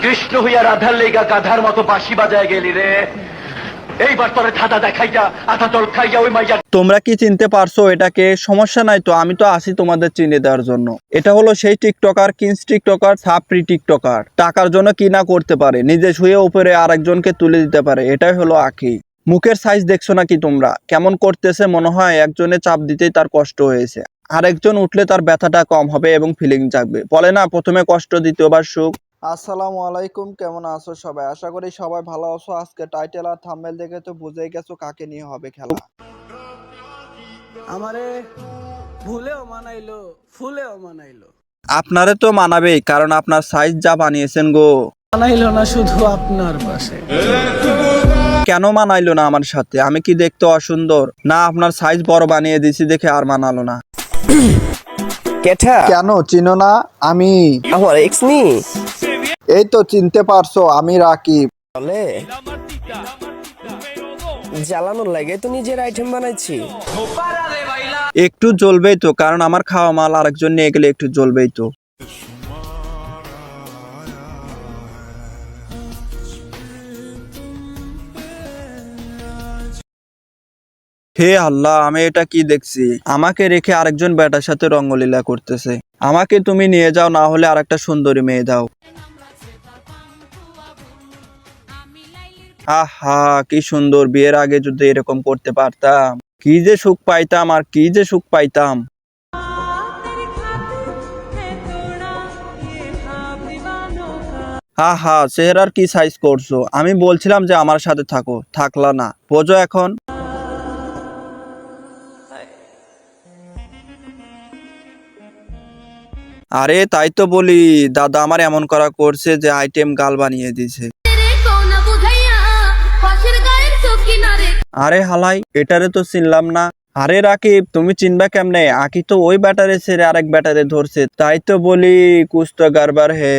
কৃষ্ণ হইয়া রাধার লেগা গাধার মতো বাঁশি বাজায় গেলি রে। এইবার তোরে ধাঁধা দেখাইয়া আধা জল খাইয়া ওই মাইয়া। তোমরা কি চিনতে পারছো এটাকে? সমস্যা নাই তো, আমি তো আছি তোমাদের চিনে দেওয়ার জন্য। এটা হলো সেই টিকটকার, কিংস টিকটকার, সাপ্রি টিকটকার। টাকার জন্য কি না করতে পারে, নিজে শুয়ে উপরে আরেকজনকে তুলে দিতে পারে। এটাই হলো আঁখি। মুখের সাইজ দেখছো নাকি তোমরা? কেমন করতেছে, মনে হয় একজনে চাপ দিতেই তার কষ্ট হয়েছে, আরেকজন উঠলে তার ব্যথাটা কম হবে এবং ফিলিং জাগবে। বলে না, প্রথমে কষ্ট দ্বিতীয়বার সুখ। আসসালামু আলাইকুম, কেমন আছো সবাই? আশা করি সবাই ভালো আছো। আজকে টাইটেল আর থাম্বনেল দেখে তো বুঝেই গেছো কাকে নিয়ে হবে খেলা। আমারে ভুলেও মানাইলো, ফুলেও মানাইলো। আপনারে তো মানাবেই, কারণ আপনার সাইজ যা বানিয়েছেন গো। মানাইলো না শুধু আপনার পাশে। কেন মানাইলো না আমার সাথে? আমি কি দেখতে অসুন্দর? না, আপনার সাইজ বড় বানিয়ে দিছি দেখে আর মানালো না। কেঠা কেন চিনো না? আমি আমার এক্স নি এই তো চিনতে পারছো, আমি রাকিব। বলে জ্বালানোর লাগে তো নিজের আইটেম বানাইছি। একটু জ্বলবেই তো, কারণ আমার খাওয়া মাল আরেকজন নিয়ে গেলে একটু জ্বলবেই তো। হে আল্লাহ, আমি এটা কি দেখছি? আমাকে রেখে আরেকজন বেটার সাথে রঙ্গলীলা করতেছে। আমাকে তুমি নিয়ে যাও, না হলে আরেকটা সুন্দরী মেয়ে দাও। আহা কি সুন্দর! বিয়ের আগে যদি এরকম করতে পারতাম, কি যে সুখ পাইতাম, আর কি যে সুখ পাইতাম। আহা, চেহারার কি সাইজ করছো! আমি বলছিলাম যে আমার সাথে থাকো, থাকলা না, বোঝো এখন। আরে তাই তো বলি, দাদা আমার এমন করা করছে যে আইটেম গাল বানিয়ে দিছে। আরে হালাই, এটারে তো চিনলাম না। আরে রাকিব, তুমি চিনবা কেমনে? আকি তো ওই ব্যাটারে ছেড়ে আরেক ব্যাটারে ধরছে। তাই তো বলি কুছ তো গড়বড় হে।